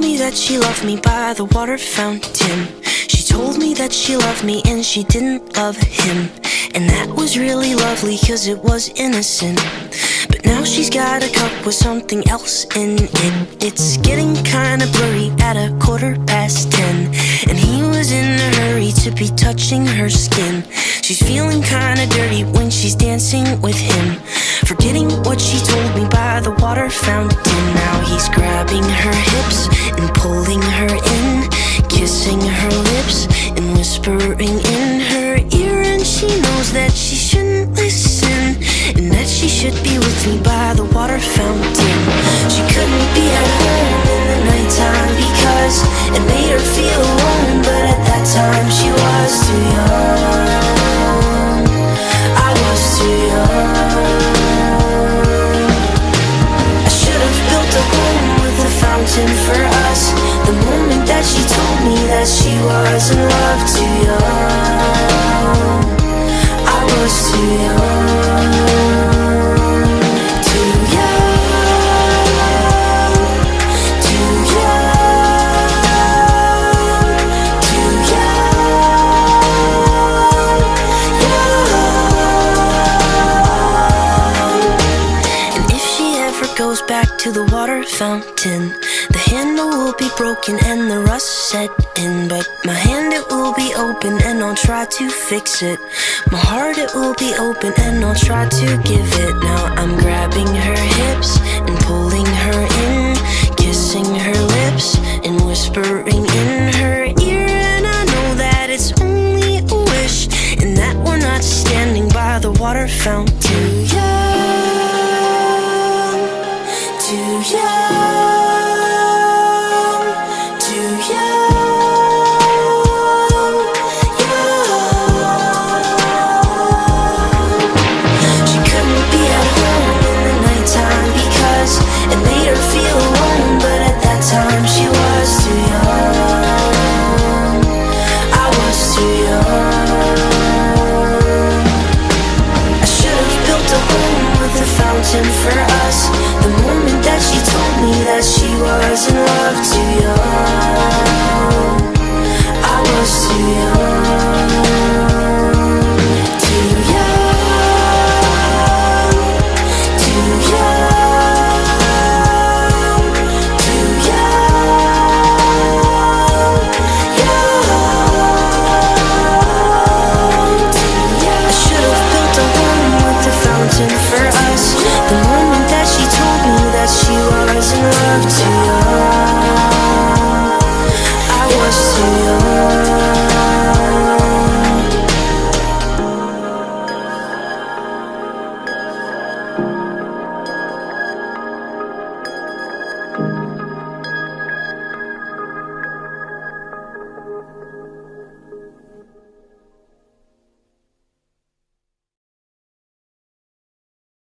me that she loved me by the water fountain. She told me that she loved me and she didn't love him. And that was really lovely cause it was innocent. But now she's got a cup with something else in it. It's getting kinda blurry at 10:15. And he was in a hurry to be touching her skin. She's feeling kinda dirty when she's dancing with him, forgetting what she told me by the water fountain. Now he's grabbing her hips and pulling her in, kissing her lips and whispering in her ear. And she knows that she shouldn't listen, and that she should be with me by the water fountain. She couldn't be at home in the nighttime because it made her feel alone. But at that time she was too young. I was too young. I should have built a home with a fountain for us. The moment that she told me that she was in love, too young. I was too young. Too young. Too young. Too young. Young. And if she ever goes back to the water fountain, the handle will be broken and the rust set in. But my hand, it will be open and I'll try to fix it. My heart, it will be open and I'll try to give it. Now I'm grabbing her hips and pulling her in, kissing her lips and whispering in her ear. And I know that it's only a wish, and that we're not standing by the water fountain.